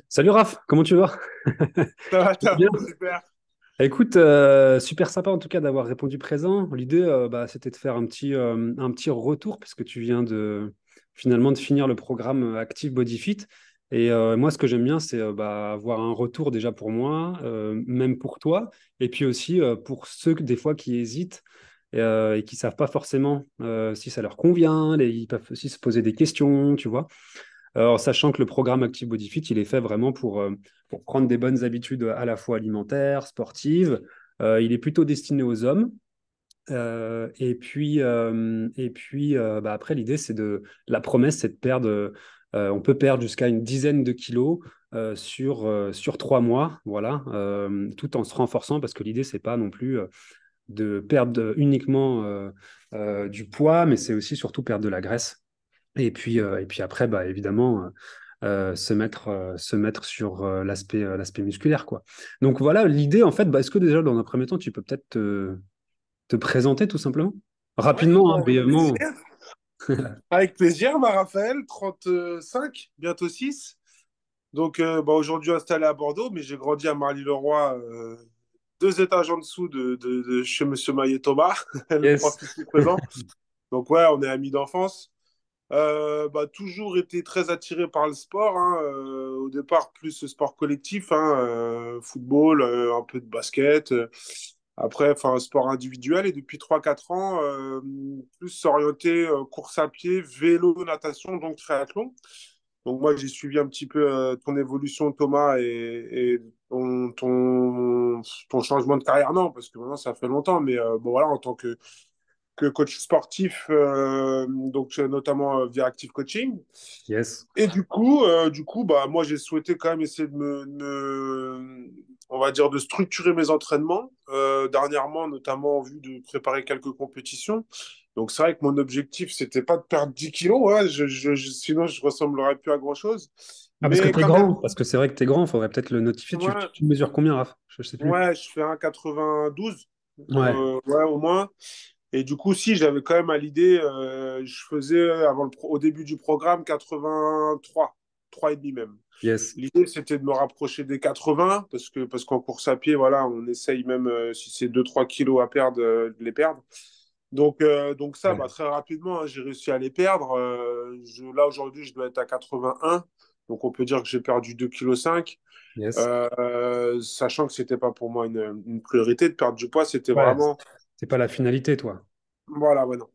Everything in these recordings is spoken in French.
Salut Raph, comment tu vas? Ça Bien. va, super. Écoute, super sympa en tout cas d'avoir répondu présent. L'idée, c'était de faire un petit retour puisque tu viens de finalement de finir le programme Active Body Fit. Et moi, ce que j'aime bien, c'est avoir un retour déjà pour moi, même pour toi, et puis aussi pour ceux des fois qui hésitent et qui savent pas forcément si ça leur convient. Ils peuvent aussi se poser des questions, tu vois. En sachant que le programme Active Body Fit, il est fait vraiment pour prendre des bonnes habitudes à la fois alimentaires, sportives. Il est plutôt destiné aux hommes. Après, l'idée, la promesse, c'est de perdre, on peut perdre jusqu'à une dizaine de kilos sur 3 mois, voilà, tout en se renforçant, parce que l'idée, c'est pas non plus de perdre uniquement du poids, mais c'est aussi surtout perdre de la graisse. Et puis après, évidemment, se mettre sur l'aspect musculaire, quoi. Donc voilà, l'idée, en fait, est-ce que déjà, dans un premier temps, tu peux peut-être te présenter tout simplement? Ouais, Rapidement, bah, hein, avec plaisir. brièvement. Avec plaisir, Raphaël, 35, bientôt 6. Donc, aujourd'hui installé à Bordeaux, mais j'ai grandi à Marly-le-Roi, 2 étages en dessous de chez Monsieur Maillet Thomas, le Yes. prof ici présent. Donc, ouais, on est amis d'enfance. Toujours été très attiré par le sport, hein. Au départ, plus sport collectif, hein, football, un peu de basket. Après, enfin, sport individuel. Et depuis 3 4 ans, plus s'orienter course à pied, vélo, natation, donc triathlon. Donc moi, j'ai suivi un petit peu ton évolution, Thomas, et ton changement de carrière. Non, parce que maintenant, ça fait longtemps. Mais bon, voilà, en tant que coach sportif, donc notamment via Active Coaching. Yes. Et du coup, bah, moi, j'ai souhaité quand même essayer on va dire, de structurer mes entraînements, dernièrement, notamment en vue de préparer quelques compétitions. Donc, c'est vrai que mon objectif, c'était pas de perdre 10 kilos, ouais, sinon je ressemblerais plus à grand-chose. Ah, parce que Mais t'es quand même, grand, parce que c'est vrai que t'es grand, il faudrait peut-être le notifier. ouais, Tu mesures combien, Raph? Je sais plus. ouais, je fais 1,92, Ouais. ouais, au moins. Et du coup, si j'avais quand même à l'idée, je faisais au début du programme 83, 3,5 même. Yes. L'idée, c'était de me rapprocher des 80 parce qu'en course à pied, voilà, on essaye même si c'est 2 3 kilos à perdre, de les perdre. Donc ça, bah, Ouais. très rapidement, hein, j'ai réussi à les perdre. Là, aujourd'hui, je dois être à 81. Donc on peut dire que j'ai perdu 2,5 kg. Yes. Sachant que c'était pas pour moi une priorité de perdre du poids, c'était Ouais. vraiment C'est pas la finalité, toi. voilà, ouais, non.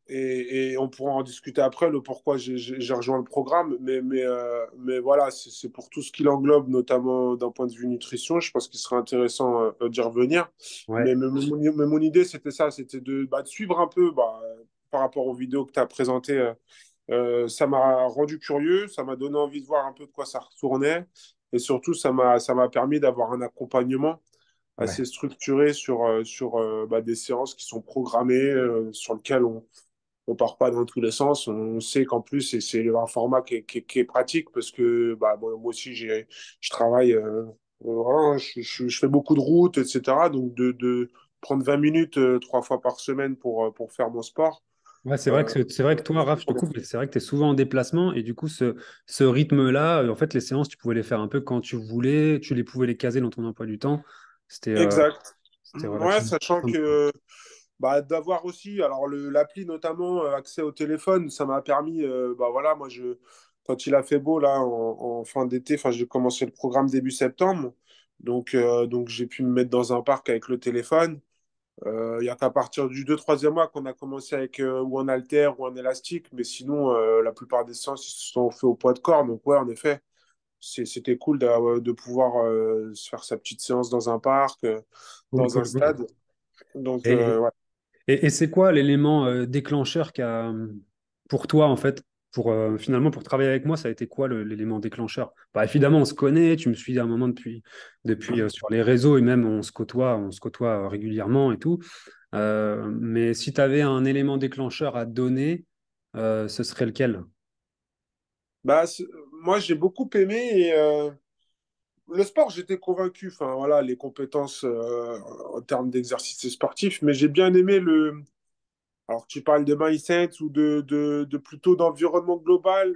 Et on pourra en discuter après, le pourquoi j'ai rejoint le programme. Mais voilà, c'est pour tout ce qu'il englobe, notamment d'un point de vue nutrition. Je pense qu'il serait intéressant d'y revenir. Ouais. Mais mon idée, c'était ça, c'était de suivre un peu par rapport aux vidéos que tu as présentées. Ça m'a rendu curieux, ça m'a donné envie de voir un peu de quoi ça retournait. Et surtout, ça m'a permis d'avoir un accompagnement Ouais. assez structuré sur des séances qui sont programmées, sur lesquelles on part pas dans tous les sens. On sait qu'en plus, c'est un format qui est pratique parce que moi aussi, je travaille, voilà, je fais beaucoup de routes, etc. Donc, de prendre 20 minutes 3 fois par semaine pour faire mon sport. Ouais, euh, c'est vrai que toi, Raph, je te coupe, mais c'est vrai que tu es souvent en déplacement et du coup, ce rythme-là, en fait, les séances, tu pouvais les faire un peu quand tu voulais, tu les pouvais les caser dans ton emploi du temps. C'était exact. c'était Ouais, relativement sachant simple, quoi. que d'avoir aussi, alors l'appli notamment, accès au téléphone, ça m'a permis, voilà, quand il a fait beau là en fin d'été, enfin j'ai commencé le programme début septembre, donc j'ai pu me mettre dans un parc avec le téléphone. Il n'y a qu'à partir du 2 3e mois qu'on a commencé avec ou un haltère ou un élastique, mais sinon la plupart des séances ils se sont faits au poids de corps, donc ouais, en effet, c'était cool de pouvoir se faire sa petite séance dans un parc, Cool, dans un cool, cool. stade. Donc, Et, ouais. et c'est quoi l'élément déclencheur pour toi, en fait, finalement, pour travailler avec moi, ça a été quoi l'élément déclencheur? Bah, évidemment, on se connaît, tu me suis à un moment depuis sur les réseaux et même on se côtoie régulièrement et tout. Mais si tu avais un élément déclencheur à donner, ce serait lequel? Moi, j'ai beaucoup aimé et le sport, j'étais convaincu. Enfin, voilà, les compétences en termes d'exercice sportif, mais j'ai bien aimé le. Alors, tu parles de mindset ou de plutôt d'environnement global.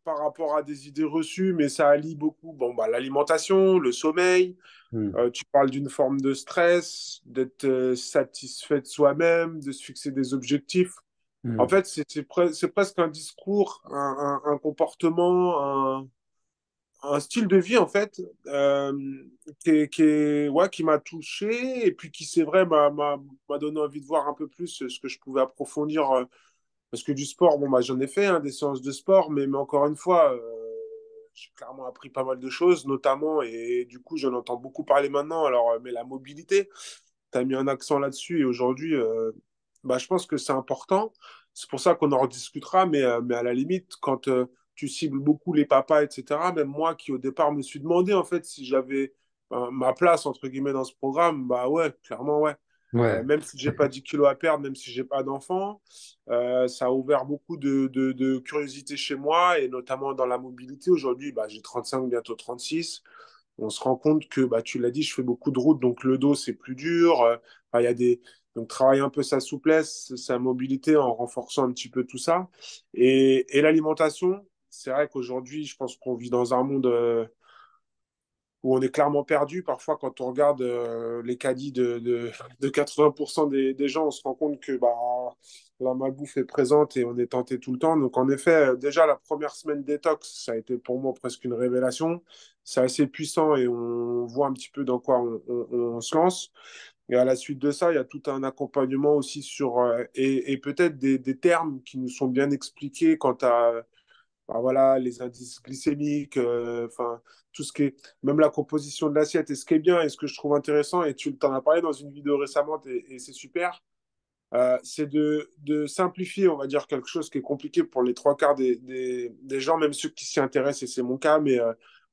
par rapport à des idées reçues, mais ça allie beaucoup bon, bah, l'alimentation, le sommeil. Hmm. Tu parles d'une forme de stress, d'être satisfait de soi-même, de se fixer des objectifs. En Hmm. fait, c'est presque un discours, un comportement, un style de vie, en fait, ouais, qui m'a touché et puis qui, c'est vrai, m'a donné envie de voir un peu plus ce que je pouvais approfondir. Parce que du sport, bon, bah, j'en ai fait, hein, des séances de sport, mais encore une fois, j'ai clairement appris pas mal de choses, notamment, et du coup, j'en entends beaucoup parler maintenant. Alors, mais la mobilité, tu as mis un accent là-dessus, et aujourd'hui, bah, je pense que c'est important. C'est pour ça qu'on en rediscutera, mais à la limite, quand tu cibles beaucoup les papas, etc., même moi qui au départ me suis demandé en fait si j'avais ma place, entre guillemets, dans ce programme, bah ouais, clairement, ouais. Ouais. Même si j'ai pas 10 kilos à perdre, même si j'ai pas d'enfant, ça a ouvert beaucoup de curiosité chez moi et notamment dans la mobilité. Aujourd'hui, bah, j'ai 35, bientôt 36. On se rend compte que, bah, tu l'as dit, je fais beaucoup de routes, donc le dos, c'est plus dur. Enfin, il y a des... Donc, travailler un peu sa souplesse, sa mobilité en renforçant un petit peu tout ça. Et l'alimentation, c'est vrai qu'aujourd'hui, je pense qu'on vit dans un monde où on est clairement perdu. Parfois, quand on regarde les caddies de 80% des gens, on se rend compte que bah, la malbouffe est présente et on est tenté tout le temps. Donc, en effet, déjà, la première semaine détox, ça a été pour moi presque une révélation. C'est assez puissant et on voit un petit peu dans quoi on se lance. Et à la suite de ça, il y a tout un accompagnement aussi sur, et peut-être des termes qui nous sont bien expliqués quant à bah voilà, les indices glycémiques, enfin, tout ce qui est, même la composition de l'assiette. Et ce qui est bien et ce que je trouve intéressant, et tu t'en as parlé dans une vidéo récemment, et c'est super, c'est de simplifier, on va dire, quelque chose qui est compliqué pour les trois quarts des gens, même ceux qui s'y intéressent, et c'est mon cas, mais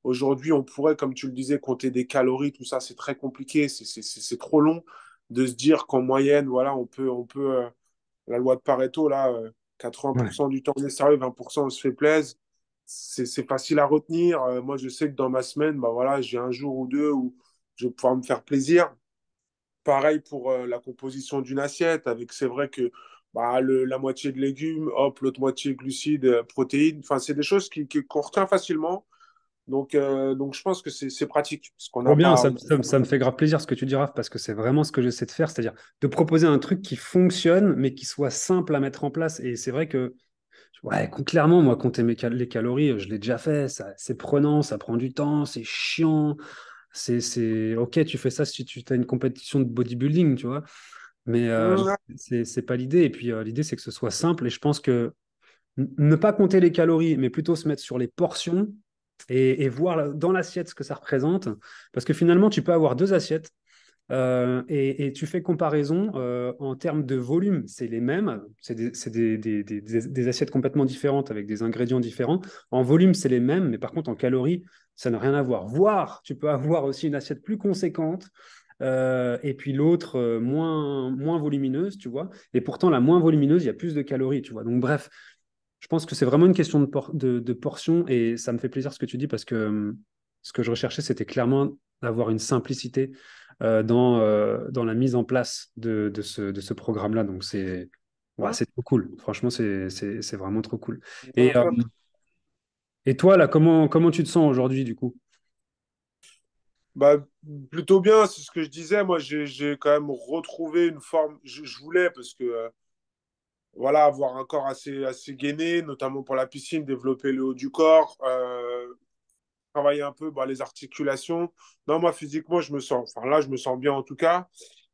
aujourd'hui, on pourrait, comme tu le disais, compter des calories, tout ça, c'est très compliqué, c'est trop long de se dire qu'en moyenne, voilà, la loi de Pareto, là, Ouais. 80% du temps on est sérieux, 20% on se fait plaisir. C'est facile à retenir. Moi, je sais que dans ma semaine, bah voilà, j'ai un jour ou deux où je vais pouvoir me faire plaisir. Pareil pour la composition d'une assiette, avec c'est vrai que bah, la moitié de légumes, hop, l'autre moitié glucides, protéines. Enfin, c'est des choses qu'on retient facilement. Donc, je pense que c'est pratique, parce qu'on Trop n'a bien, pas. ça me fait grave plaisir ce que tu dis, Raph, parce que c'est vraiment ce que j'essaie de faire, c'est-à-dire de proposer un truc qui fonctionne, mais qui soit simple à mettre en place. Et c'est vrai que, ouais, clairement, moi, compter les calories, je l'ai déjà fait, c'est prenant, ça prend du temps, c'est chiant. Ok, tu fais ça si tu as une compétition de bodybuilding, tu vois, mais Hum, c'est pas l'idée. Et puis, l'idée, c'est que ce soit simple. Et je pense que ne pas compter les calories, mais plutôt se mettre sur les portions et voir dans l'assiette ce que ça représente. Parce que finalement, tu peux avoir deux assiettes et tu fais comparaison en termes de volume, c'est les mêmes, c'est des assiettes complètement différentes avec des ingrédients différents. En volume, c'est les mêmes, mais par contre, en calories, ça n'a rien à voir. Voire, tu peux avoir aussi une assiette plus conséquente et puis l'autre moins volumineuse, tu vois. Et pourtant, la moins volumineuse, il y a plus de calories, tu vois. Donc, bref, je pense que c'est vraiment une question de portion et ça me fait plaisir ce que tu dis parce que ce que je recherchais, c'était clairement d'avoir une simplicité dans la mise en place de ce programme-là. Donc, ouais, hum. c'est trop cool. Franchement, c'est vraiment trop cool. Et, Non, top. et toi, là, comment tu te sens aujourd'hui, du coup? Bah, plutôt bien, c'est ce que je disais. Moi, j'ai quand même retrouvé une forme. Je voulais, parce que voilà, avoir un corps assez gainé, notamment pour la piscine, développer le haut du corps, travailler un peu bah, les articulations. Non, moi, physiquement, je me sens, enfin là, je me sens bien en tout cas.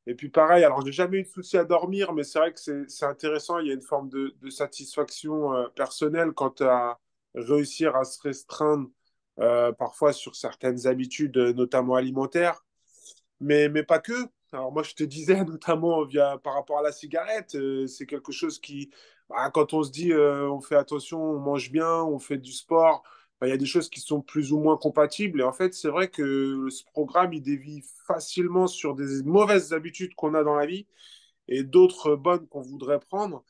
Et puis pareil, alors j'ai jamais eu de souci à dormir, mais c'est vrai que c'est intéressant. Il y a une forme de satisfaction personnelle quant à réussir à se restreindre parfois sur certaines habitudes, notamment alimentaires. Mais pas que. Alors moi, je te disais notamment par rapport à la cigarette, c'est quelque chose qui, bah, quand on se dit on fait attention, on mange bien, on fait du sport, bah, il y a des choses qui sont plus ou moins compatibles. Et en fait, c'est vrai que ce programme, il dévie facilement sur des mauvaises habitudes qu'on a dans la vie et d'autres bonnes qu'on voudrait prendre.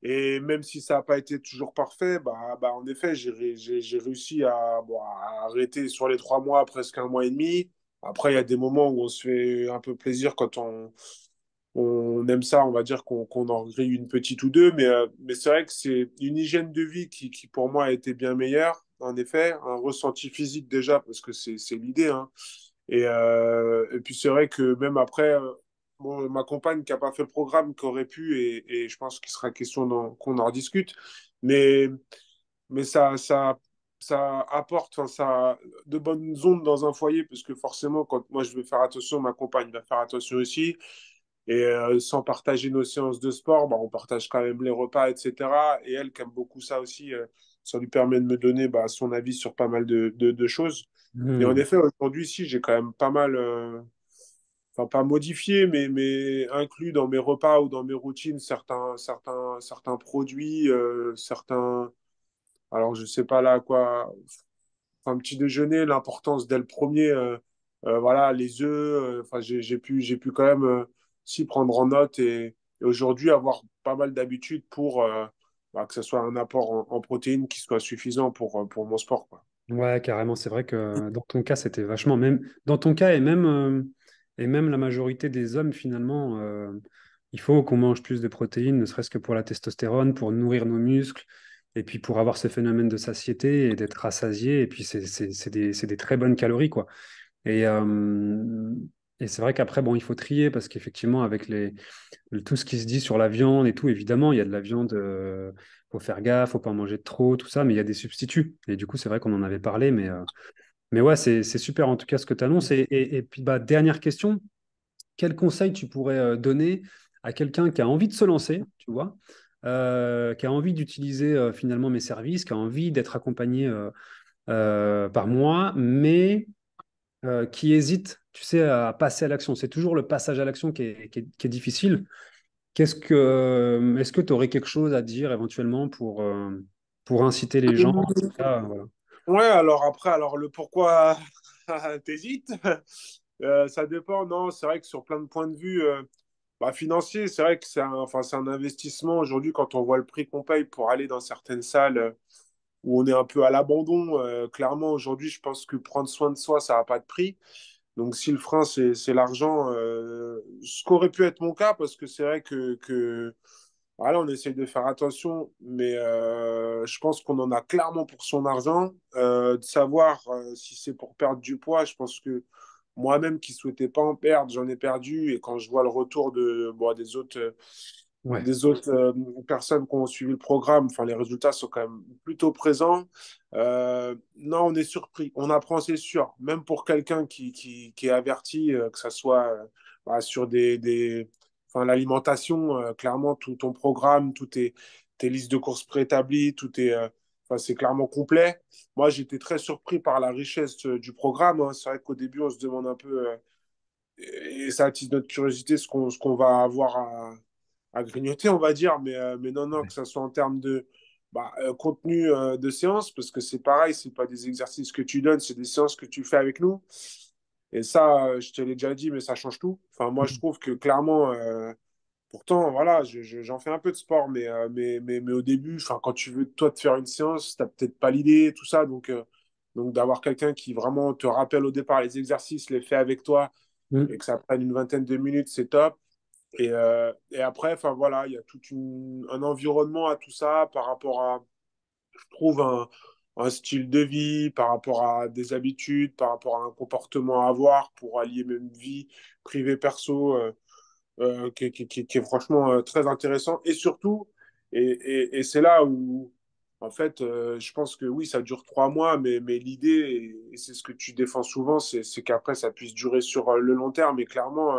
Et même si ça n'a pas été toujours parfait, bah, en effet, j'ai réussi bon, à arrêter sur les 3 mois, presque un mois et demi. Après, il y a des moments où on se fait un peu plaisir quand on aime ça, on va dire qu'on en grille une petite ou deux. Mais c'est vrai que c'est une hygiène de vie qui, pour moi, a été bien meilleure. en effet, un ressenti physique déjà, parce que c'est l'idée, hein. Et puis c'est vrai que même après, bon, ma compagne qui n'a pas fait le programme, qui aurait pu, et je pense qu'il sera question qu'on en rediscute, mais, mais ça apporte, enfin, ça a de bonnes ondes dans un foyer, parce que forcément, quand moi je vais faire attention, ma compagne va faire attention aussi. Et sans partager nos séances de sport, bah, on partage quand même les repas, etc. Et elle, qui aime beaucoup ça aussi, ça lui permet de me donner bah, son avis sur pas mal de choses. Et en Hmm. effet, aujourd'hui, si, j'ai quand même pas mal, enfin pas modifié, mais inclus dans mes repas ou dans mes routines certains produits, certains. Alors, je sais pas là quoi. Enfin, petit déjeuner, l'importance dès le premier, voilà, les œufs. Enfin, j'ai pu quand même s'y prendre en note et aujourd'hui avoir pas mal d'habitudes pour bah, que ce soit un apport en protéines qui soit suffisant pour mon sport, quoi. Ouais, carrément. C'est vrai que dans ton cas, c'était vachement même. Dans ton cas et même la majorité des hommes, finalement, il faut qu'on mange plus de protéines, ne serait-ce que pour la testostérone, pour nourrir nos muscles, et puis pour avoir ce phénomène de satiété et d'être rassasié. Et puis, c'est des très bonnes calories, quoi. Et, euh, et c'est vrai qu'après, bon, il faut trier parce qu'effectivement, avec tout ce qui se dit sur la viande et tout, évidemment, il y a de la viande, faut faire gaffe, faut pas en manger de trop, tout ça, mais il y a des substituts. Et du coup, c'est vrai qu'on en avait parlé, mais ouais, c'est super en tout cas ce que tu annonces. Et puis, bah, dernière question, quel conseil tu pourrais donner à quelqu'un qui a envie de se lancer, tu vois, qui a envie d'utiliser finalement mes services, qui a envie d'être accompagné par moi, mais qui hésite, tu sais, à passer à l'action. C'est toujours le passage à l'action qui est difficile. Est-ce que tu aurais quelque chose à dire éventuellement pour inciter les gens? Voilà. Ouais, alors après, alors le pourquoi t'hésites, ça dépend. Non, c'est vrai que sur plein de points de vue, bah, financier, c'est vrai que enfin, c'est un investissement aujourd'hui quand on voit le prix qu'on paye pour aller dans certaines salles où on est un peu à l'abandon. Clairement, aujourd'hui, je pense que prendre soin de soi, ça n'a pas de prix. Donc, si le frein, c'est l'argent, ce qu'aurait pu être mon cas, parce que c'est vrai que voilà, on essaye de faire attention, mais je pense qu'on en a clairement pour son argent. De savoir si c'est pour perdre du poids, je pense que moi-même qui souhaitais pas en perdre, j'en ai perdu. Et quand je vois le retour bon, Ouais, des autres personnes qui ont suivi le programme, enfin, les résultats sont quand même plutôt présents. Non, on est surpris. On apprend, c'est sûr. Même pour quelqu'un qui est averti, que ça soit bah, sur enfin, l'alimentation, clairement, tout ton programme, tes listes de courses préétablies, enfin, c'est clairement complet. Moi, j'étais très surpris par la richesse du programme, hein. C'est vrai qu'au début, on se demande un peu, et ça attise notre curiosité, ce qu'on va avoir à grignoter, on va dire. Mais non, non, ouais. que ce soit en termes de bah, contenu de séance, parce que c'est pareil, c'est pas des exercices que tu donnes, c'est des séances que tu fais avec nous. Et ça, je te l'ai déjà dit, mais ça change tout. Enfin, moi, je trouve que clairement, pourtant, voilà, j'en fais un peu de sport, mais au début, enfin, quand tu veux, toi, te faire une séance, tu n'as peut-être pas l'idée, tout ça. Donc d'avoir quelqu'un qui vraiment te rappelle au départ les exercices, les fait avec toi, et Mm. que ça prenne une vingtaine de minutes, c'est top. Et après, enfin voilà, il y a tout un environnement à tout ça par rapport à, je trouve, un style de vie, par rapport à des habitudes, par rapport à un comportement à avoir pour allier même vie privée, perso, qui est franchement très intéressant. Et surtout, et c'est là où, en fait, je pense que oui, ça dure 3 mois, mais l'idée, et c'est ce que tu défends souvent, c'est qu'après, ça puisse durer sur le long terme. Et clairement,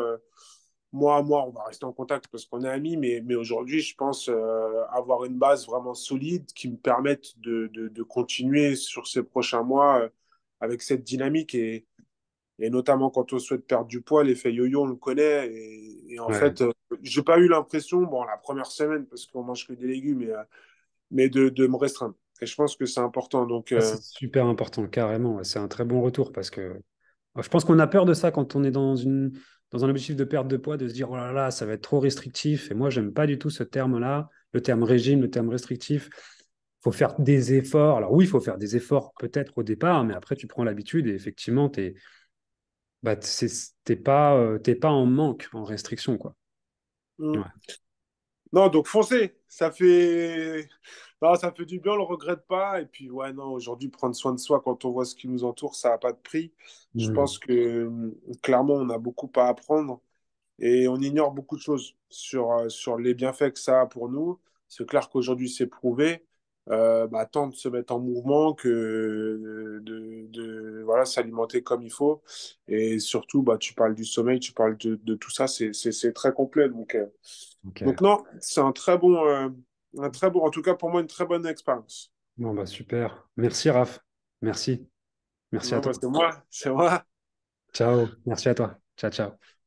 moi, on va rester en contact parce qu'on est amis, mais aujourd'hui, je pense avoir une base vraiment solide qui me permette de continuer sur ces prochains mois avec cette dynamique et notamment quand on souhaite perdre du poids, l'effet yo-yo, on le connaît. Et en Ouais. fait, j'ai pas eu l'impression, bon, la première semaine, parce qu'on mange que des légumes, mais de me restreindre. Et je pense que c'est important. Donc, Ah, c'est super important, carrément. Ouais. C'est un très bon retour parce que je pense qu'on a peur de ça quand on est dans un objectif de perte de poids, de se dire, oh là là, ça va être trop restrictif. Et moi, j'aime pas du tout ce terme-là, le terme régime, le terme restrictif. Il faut faire des efforts. Alors oui, il faut faire des efforts peut-être au départ, mais après, tu prends l'habitude et effectivement, bah, t'es pas en manque, en restriction, quoi. mm. Ouais. Non, donc foncez. Ça fait Non, ça fait du bien, on le regrette pas. Et puis, ouais, non, aujourd'hui, prendre soin de soi quand on voit ce qui nous entoure, ça n'a pas de prix. Je Hmm. pense que clairement, on a beaucoup à apprendre et on ignore beaucoup de choses sur les bienfaits que ça a pour nous. C'est clair qu'aujourd'hui, c'est prouvé. Bah, tant de se mettre en mouvement que voilà, s'alimenter comme il faut. Et surtout, bah, tu parles du sommeil, tu parles de tout ça, c'est très complet. Donc Ok. non, c'est un très bon, en tout cas pour moi, une très bonne expérience. Bon, bah, super. Merci, Raph. Merci. Merci à Non, toi. bah, c'est moi, c'est moi. Ciao. Merci à toi. Ciao, ciao.